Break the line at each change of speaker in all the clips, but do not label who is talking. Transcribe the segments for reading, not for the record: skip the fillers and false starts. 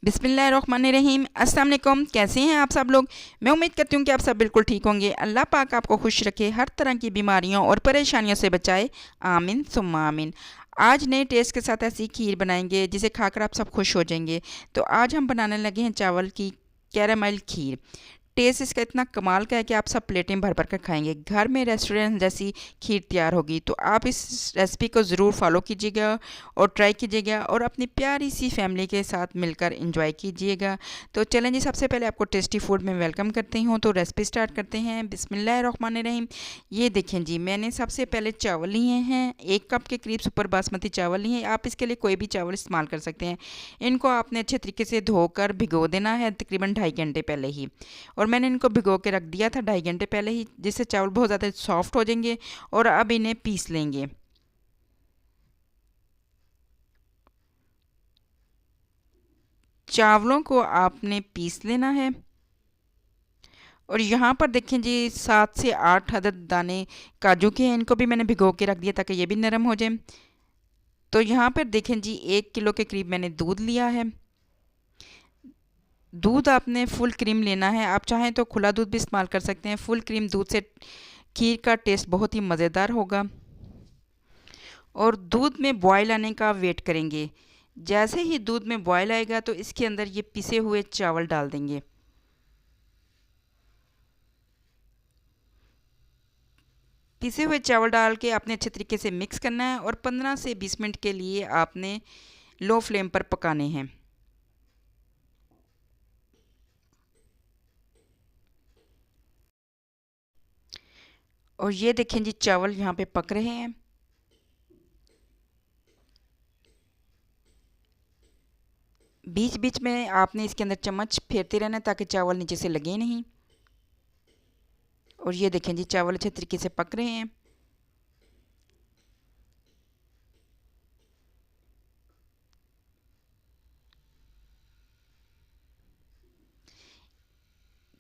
बिस्मिल्लाहिर्रहमानिर्रहीम। अस्सलाम वालेकुम। कैसे हैं आप सब लोग। मैं उम्मीद करती हूँ कि आप सब बिल्कुल ठीक होंगे। अल्लाह पाक आपको खुश रखे, हर तरह की बीमारियों और परेशानियों से बचाए। आमीन सुम्मा आमीन। आज नए टेस्ट के साथ ऐसी खीर बनाएंगे जिसे खाकर आप सब खुश हो जाएंगे। तो आज हम बनाने लगे हैं चावल की कैरामल खीर। टेस्ट इसका इतना कमाल का है कि आप सब प्लेटें भर भर कर खाएंगे। घर में रेस्टोरेंट जैसी खीर तैयार होगी। तो आप इस रेसिपी को ज़रूर फॉलो कीजिएगा और ट्राई कीजिएगा और अपनी प्यारी सी फैमिली के साथ मिलकर एंजॉय कीजिएगा। तो चलें जी, सबसे पहले आपको टेस्टी फूड में वेलकम करती हूँ। तो रेसिपी स्टार्ट करते हैं। बिस्मिल्लाहिर्रहमानिर्रहीम। ये देखें जी, मैंने सबसे पहले चावल लिए हैं, 1 कप के करीब सुपर बासमती चावल लिए हैं। आप इसके लिए कोई भी चावल इस्तेमाल कर सकते हैं। इनको आपने अच्छे तरीके से धोकर भिगो देना है तकरीबन 2.5 घंटे पहले ही। और मैंने इनको भिगो के रख दिया था 2.5 घंटे पहले ही, जिससे चावल बहुत ज़्यादा सॉफ्ट हो जाएंगे। और अब इन्हें पीस लेंगे। चावलों को आपने पीस लेना है। और यहाँ पर देखें जी, 7 से 8 अदद दाने काजू के हैं। इनको भी मैंने भिगो के रख दिया ताकि ये भी नरम हो जाए। तो यहाँ पर देखें जी, 1 किलो के करीब मैंने दूध लिया है। दूध आपने फुल क्रीम लेना है। आप चाहें तो खुला दूध भी इस्तेमाल कर सकते हैं। फुल क्रीम दूध से खीर का टेस्ट बहुत ही मज़ेदार होगा। और दूध में बॉयल आने का वेट करेंगे। जैसे ही दूध में बॉयल आएगा तो इसके अंदर ये पिसे हुए चावल डाल देंगे। पिसे हुए चावल डाल के आपने अच्छे तरीके से मिक्स करना है और 15 से 20 मिनट के लिए आपने लो फ्लेम पर पकाने हैं। और ये देखें जी, चावल यहाँ पे पक रहे हैं। बीच बीच में आपने इसके अंदर चम्मच फेरते रहना है ताकि चावल नीचे से लगे नहीं। और ये देखें जी, चावल अच्छे तरीके से पक रहे हैं।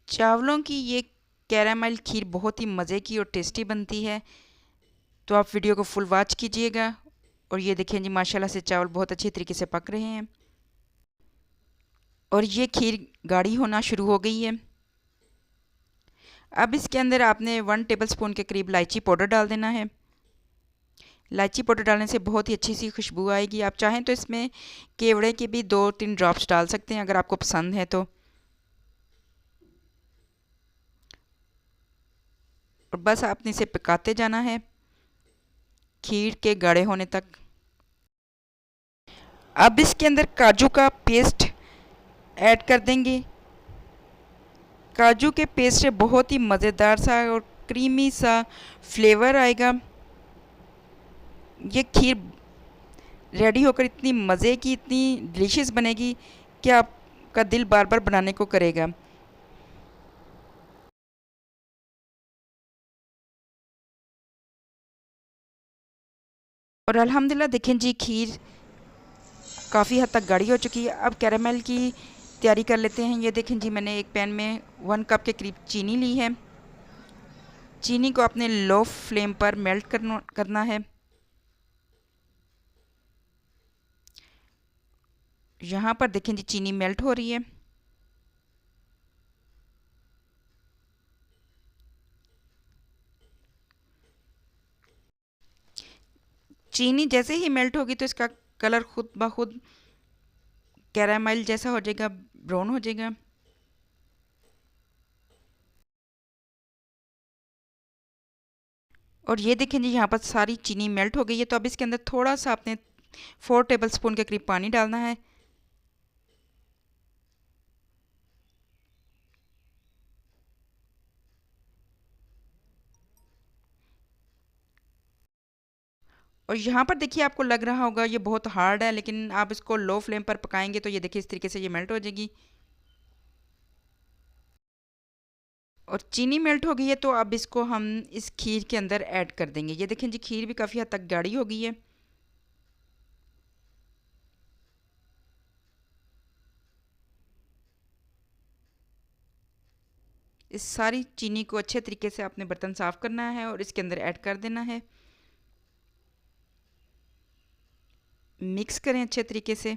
चावलों की ये कैरामल खीर बहुत ही मज़े की और टेस्टी बनती है। तो आप वीडियो को फुल वॉच कीजिएगा। और ये देखें जी, माशाल्लाह से चावल बहुत अच्छी तरीके से पक रहे हैं। और ये खीर गाढ़ी होना शुरू हो गई है। अब इसके अंदर आपने 1 टेबल स्पून के करीब इलायची पाउडर डाल देना है। इलायची पाउडर डालने से बहुत ही अच्छी सी खुशबू आएगी। आप चाहें तो इसमें केवड़े के भी 2-3 ड्रॉप्स डाल सकते हैं अगर आपको पसंद है तो। और बस आपने इसे पकाते जाना है खीर के गाढ़े होने तक। अब इसके अंदर काजू का पेस्ट ऐड कर देंगे। काजू के पेस्ट से बहुत ही मज़ेदार सा और क्रीमी सा फ्लेवर आएगा। ये खीर रेडी होकर इतनी मज़े की, इतनी डिलीशियस बनेगी कि आपका दिल बार बार बनाने को करेगा। और अल्हम्दुलिल्लाह देखें जी, खीर काफ़ी हद तक गाढ़ी हो चुकी है। अब कैरामल की तैयारी कर लेते हैं। ये देखें जी, मैंने एक पैन में 1 कप के करीब चीनी ली है। चीनी को अपने लो फ्लेम पर मेल्ट करना है। यहाँ पर देखें जी, चीनी मेल्ट हो रही है। चीनी जैसे ही मेल्ट होगी तो इसका कलर खुद ब खुद कैरामल जैसा हो जाएगा, ब्राउन हो जाएगा। और ये देखें जी, यहाँ पर सारी चीनी मेल्ट हो गई है। तो अब इसके अंदर थोड़ा सा आपने 4 टेबल स्पून के करीब पानी डालना है। और यहाँ पर देखिए, आपको लग रहा होगा ये बहुत हार्ड है, लेकिन आप इसको लो फ्लेम पर पकाएंगे तो ये देखिए इस तरीके से ये मेल्ट हो जाएगी। और चीनी मेल्ट हो गई है तो अब इसको हम इस खीर के अंदर ऐड कर देंगे। ये देखें जी, खीर भी काफ़ी हद तक गाढ़ी हो गई है। इस सारी चीनी को अच्छे तरीके से आपने बर्तन साफ़ करना है और इसके अंदर ऐड कर देना है। मिक्स करें अच्छे तरीके से।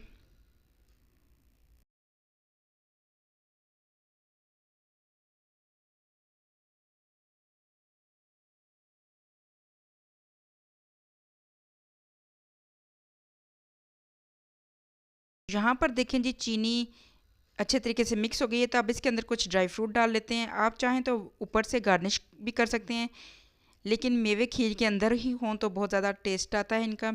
यहाँ पर देखें जी, चीनी अच्छे तरीके से मिक्स हो गई है, तो अब इसके अंदर कुछ ड्राई फ्रूट डाल लेते हैं। आप चाहें तो ऊपर से गार्निश भी कर सकते हैं, लेकिन मेवे खीर के अंदर ही हों तो बहुत ज़्यादा टेस्ट आता है इनका।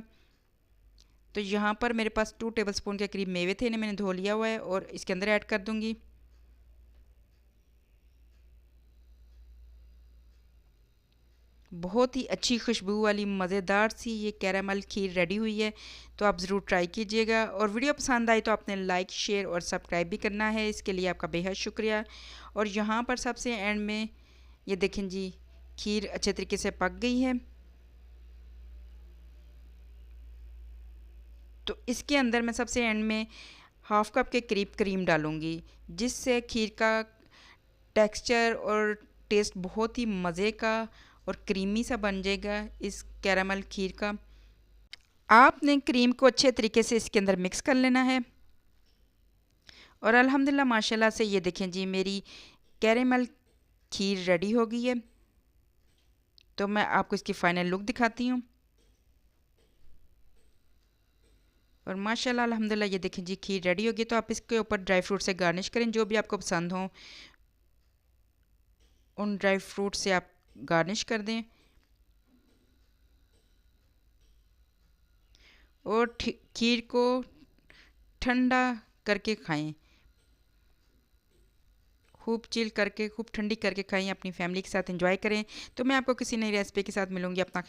तो यहाँ पर मेरे पास 2 टेबलस्पून के करीब मेवे थे, इन्हें मैंने धो लिया हुआ है और इसके अंदर ऐड कर दूँगी। बहुत ही अच्छी खुशबू वाली मज़ेदार सी ये कैरामल खीर रेडी हुई है, तो आप ज़रूर ट्राई कीजिएगा। और वीडियो पसंद आई तो आपने लाइक, शेयर और सब्सक्राइब भी करना है, इसके लिए आपका बेहद शुक्रिया। और यहाँ पर सबसे एंड में ये देखें जी, खीर अच्छे तरीके से पक गई है। तो इसके अंदर मैं सबसे एंड में हाफ़ कप के करीब क्रीम डालूँगी, जिससे खीर का टेक्सचर और टेस्ट बहुत ही मज़े का और क्रीमी सा बन जाएगा इस कैरामल खीर का। आपने क्रीम को अच्छे तरीके से इसके अंदर मिक्स कर लेना है। और अल्हम्दुलिल्लाह माशाल्लाह से ये देखें जी, मेरी कैरामल खीर रेडी हो गई है। तो मैं आपको इसकी फ़ाइनल लुक दिखाती हूँ। और माशाल्लाह अल्हम्दुलिल्लाह ये देखें जी, खीर रेडी होगी। तो आप इसके ऊपर ड्राई फ्रूट से गार्निश करें, जो भी आपको पसंद हो उन ड्राई फ्रूट से आप गार्निश कर दें। और खीर को ठंडा करके खाएं, खूब चिल करके, खूब ठंडी करके खाएं, अपनी फैमिली के साथ एंजॉय करें। तो मैं आपको किसी नई रेसिपी के साथ मिलूंगी। अपना